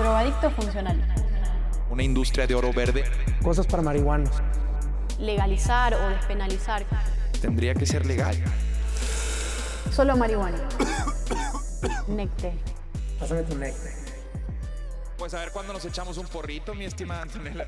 Drogadicto funcional. Una industria de oro verde. Cosas para marihuanos. Legalizar o despenalizar. Tendría que ser legal. Solo marihuana. Necte. Pásame tu necte. Pues a ver cuándo nos echamos un porrito, mi estimada Antonella.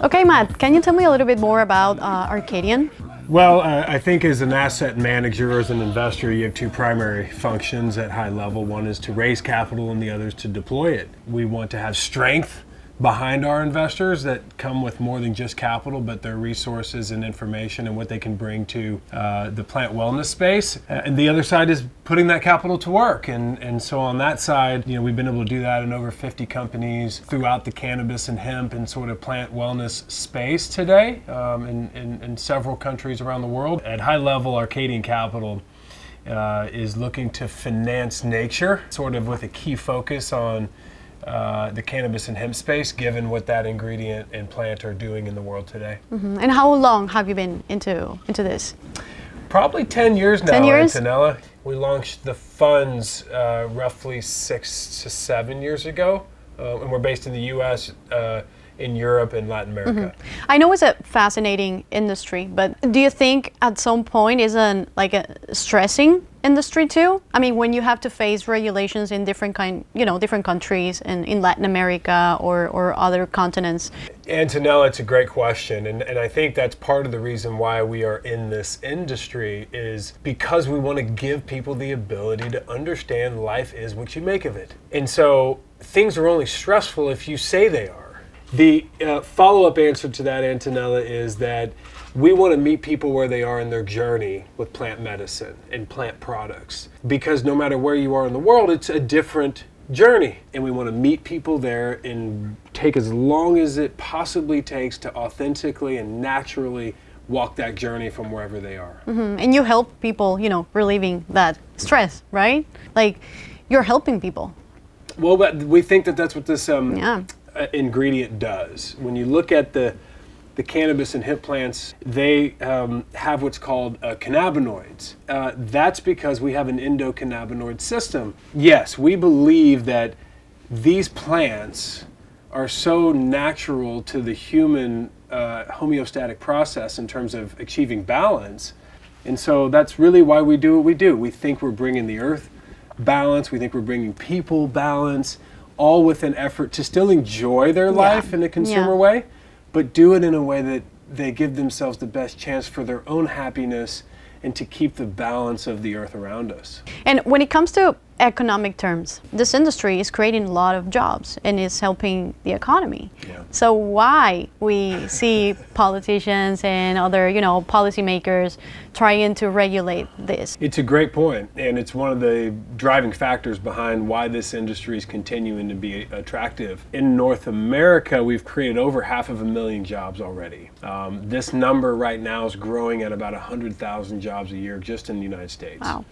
Okay, Matt, can you tell me a little bit more about Arcadian? Well, I think as an asset manager, as an investor, you have two primary functions at high level. One is to raise capital and the other is to deploy it. We want to have strength behind our investors that come with more than just capital, but their resources and information and what they can bring to the plant wellness space. And the other side is putting that capital to work. And so on that side, you know, we've been able to do that in over 50 companies throughout the cannabis and hemp and sort of plant wellness space today in several countries around the world. At high level, Arcadian Capital is looking to finance nature, sort of with a key focus on the cannabis and hemp space, given what that ingredient and plant are doing in the world today. Mm-hmm. And how long have you been into this? Probably 10 years now, 10 years? Antonella. We launched the funds roughly 6 to 7 years ago, and we're based in the U.S., in Europe and Latin America. Mm-hmm. I know it's a fascinating industry, but do you think at some point isn't like a stressing industry too? I mean, when you have to face regulations in different countries in Latin America or other continents. Antonella, it's a great question, and I think that's part of the reason why we are in this industry is because we want to give people the ability to understand life is what you make of it. And so things are only stressful if you say they are. The follow-up answer to that, Antonella, is that we want to meet people where they are in their journey with plant medicine and plant products. Because no matter where you are in the world, it's a different journey. And we want to meet people there and take as long as it possibly takes to authentically and naturally walk that journey from wherever they are. Mm-hmm. And you help people, relieving that stress, right? Like, you're helping people. Well, but we think that that's what this ingredient does. When you look at the cannabis and hemp plants, they have what's called cannabinoids. That's because we have an endocannabinoid system. Yes, we believe that these plants are so natural to the human homeostatic process in terms of achieving balance. And so that's really why we do what we do. We think we're bringing the earth balance. We think we're bringing people balance, all with an effort to still enjoy their life in a consumer way, but do it in a way that they give themselves the best chance for their own happiness and to keep the balance of the earth around us. And when it comes to economic terms, this industry is creating a lot of jobs and is helping the economy. Yeah. So why we see politicians and other, policymakers trying to regulate this? It's a great point, and it's one of the driving factors behind why this industry is continuing to be attractive. In North America, we've created over 500,000 jobs already. This number right now is growing at about 100,000 jobs a year just in the United States. Wow.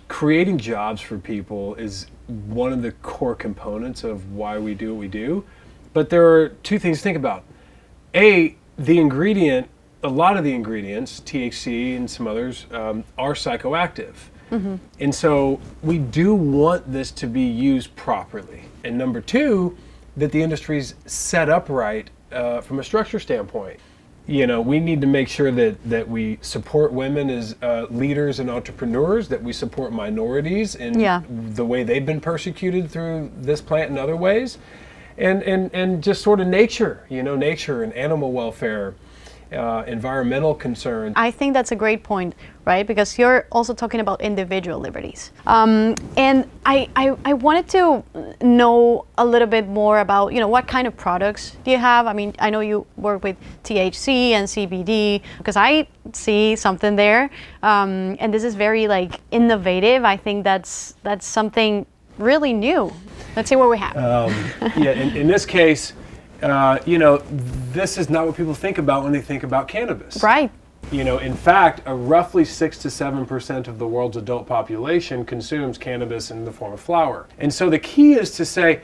Creating jobs for people is one of the core components of why we do what we do. But there are two things to think about. A lot of the ingredients, THC and some others, are psychoactive. Mm-hmm. And so we do want this to be used properly. And number two, that the industry's set up right from a structure standpoint. We need to make sure that we support women as leaders and entrepreneurs, that we support minorities in the way they've been persecuted through this plant and other ways, and just sort of nature and animal welfare, environmental concerns. I think that's a great point, right? Because you're also talking about individual liberties. And I wanted to know a little bit more about, what kind of products do you have? I mean, I know you work with THC and CBD, because I see something there. And this is very innovative. I think that's something really new. Let's see what we have. In this case, this is not what people think about when they think about cannabis. Right. In fact, roughly 6 to 7% of the world's adult population consumes cannabis in the form of flower. And so the key is to say,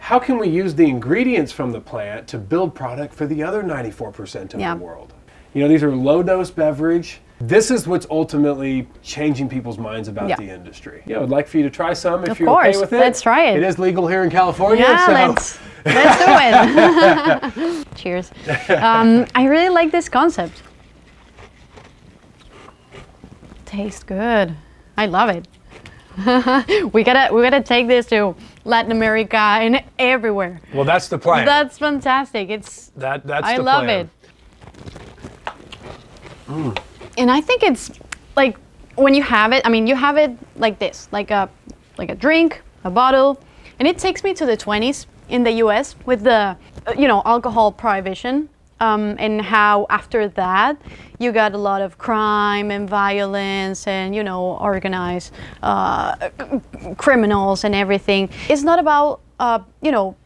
how can we use the ingredients from the plant to build product for the other 94% of the world? You know, these are low-dose beverage. This is what's ultimately changing people's minds about the industry. Yeah, I'd like for you to try some if you're okay with it. Let's try it. It is legal here in California. Yeah, so. let's do it. Cheers. I really like this concept. Tastes good. I love it. we gotta take this to Latin America and everywhere. Well, that's the plan. That's fantastic. That's the plan. I love it. And I think it's like when you have it, I mean, you have it like this, like a drink, a bottle, and it takes me to the 20s in the US with the, alcohol prohibition, and how after that you got a lot of crime and violence and, organized criminals and everything. It's not about,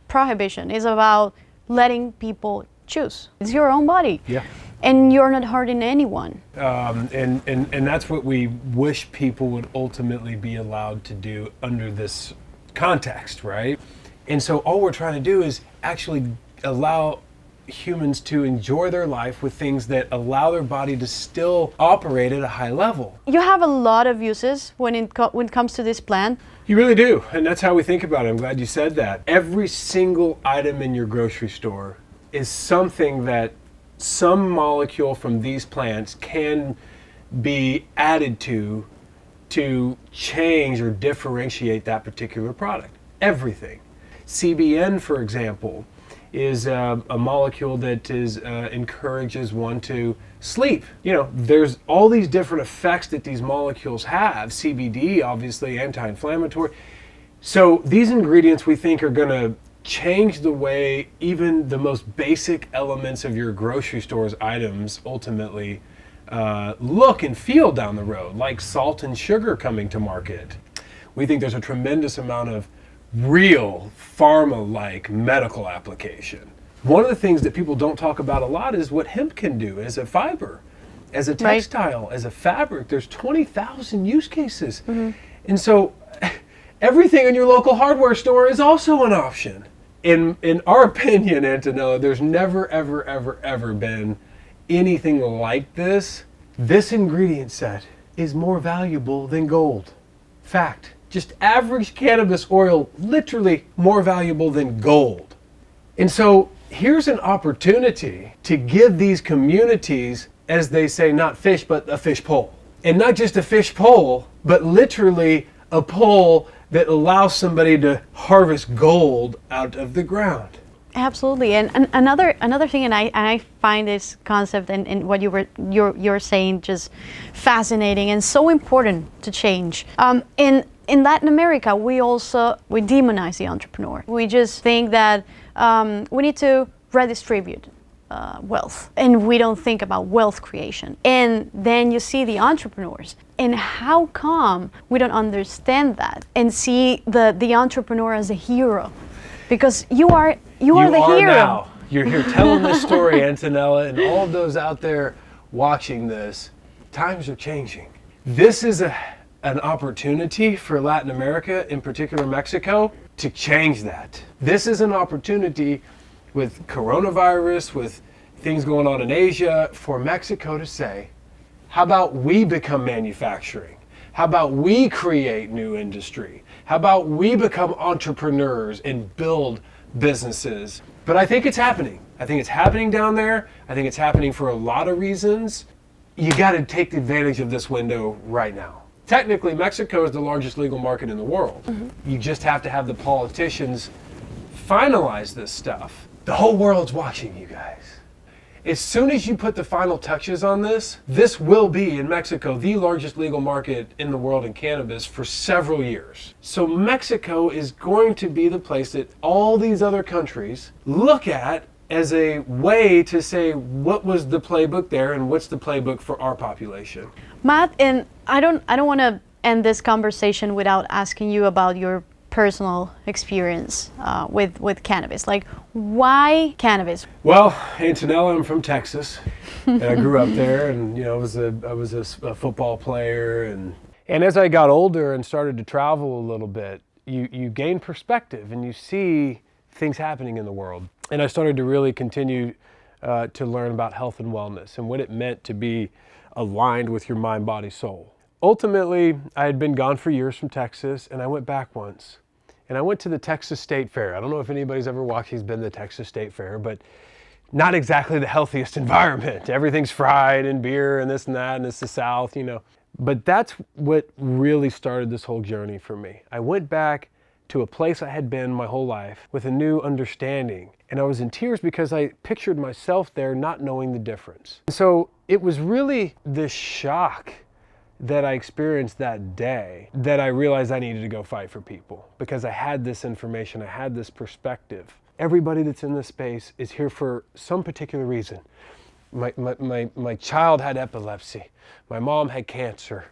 prohibition. It's about letting people choose. It's your own body. Yeah. And you're not hurting anyone. And that's what we wish people would ultimately be allowed to do under this context, right? And so all we're trying to do is actually allow humans to enjoy their life with things that allow their body to still operate at a high level. You have a lot of uses when it comes to this plant. You really do, and that's how we think about it. I'm glad you said that. Every single item in your grocery store is something that some molecule from these plants can be added to change or differentiate that particular product. Everything. CBN, for example, is a molecule that encourages one to sleep. There's all these different effects that these molecules have. CBD, obviously, anti-inflammatory. So these ingredients we think are going to change the way even the most basic elements of your grocery store's items ultimately look and feel down the road, like salt and sugar coming to market. We think there's a tremendous amount of real pharma-like medical application. One of the things that people don't talk about a lot is what hemp can do as a fiber, as a textile, as a fabric. There's 20,000 use cases. Mm-hmm. And so everything in your local hardware store is also an option. In our opinion, Antonella, there's never, ever, ever, ever been anything like this. This ingredient set is more valuable than gold. Fact. Just average cannabis oil, literally more valuable than gold. And so here's an opportunity to give these communities, as they say, not fish, but a fish pole. And not just a fish pole, but literally a pole that allows somebody to harvest gold out of the ground. Absolutely, and another thing, and I find this concept and what you're saying just fascinating and so important to change. In Latin America, we demonize the entrepreneur. We just think that we need to redistribute wealth, and we don't think about wealth creation. And then you see the entrepreneurs, and how come we don't understand that and see the entrepreneur as a hero? Because you are the hero. Now. You're here telling this story, Antonella, and all of those out there watching this. Times are changing. This is an opportunity for Latin America, in particular Mexico, to change that. This is an opportunity with coronavirus, with things going on in Asia, for Mexico to say, how about we become manufacturing? How about we create new industry? How about we become entrepreneurs and build businesses? But I think it's happening. I think it's happening down there. I think it's happening for a lot of reasons. You got to take advantage of this window right now. Technically, Mexico is the largest legal market in the world. Mm-hmm. You just have to have the politicians finalize this stuff. The whole world's watching you guys. As soon as you put the final touches on this, this will be, in Mexico, the largest legal market in the world in cannabis for several years. So Mexico is going to be the place that all these other countries look at as a way to say, what was the playbook there and what's the playbook for our population? Matt, and I don't want to end this conversation without asking you about your personal experience with cannabis. Like, why cannabis? Well, Antonella, I'm from Texas, and I grew up there, and I was a football player, and as I got older and started to travel a little bit, you gain perspective, and you see things happening in the world. And I started to really continue to learn about health and wellness and what it meant to be aligned with your mind, body, soul. Ultimately, I had been gone for years from Texas, and I went back once. And I went to the Texas State Fair. I don't know if anybody's ever walked, he's been to the Texas State Fair, but not exactly the healthiest environment. Everything's fried and beer and this and that, and it's the South, you know. But that's what really started this whole journey for me. I went back to a place I had been my whole life with a new understanding. And I was in tears because I pictured myself there not knowing the difference. So it was really this shock that I experienced that day that I realized I needed to go fight for people, because I had this information, I had this perspective. Everybody that's in this space is here for some particular reason. My child had epilepsy. My mom had cancer.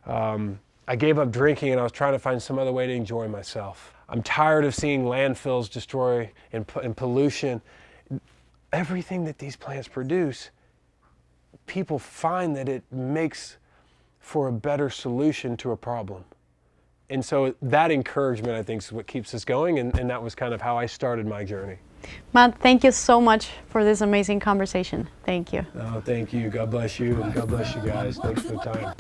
I gave up drinking and I was trying to find some other way to enjoy myself. I'm tired of seeing landfills destroy and pollution. Everything that these plants produce, people find that it makes for a better solution to a problem. And so that encouragement, I think, is what keeps us going, and that was kind of how I started my journey. Matt, thank you so much for this amazing conversation. Thank you. Oh, thank you. God bless you, and God bless you guys. Thanks for the time.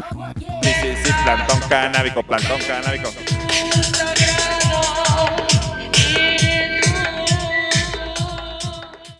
Sí, plantón canábico, plantón canábico.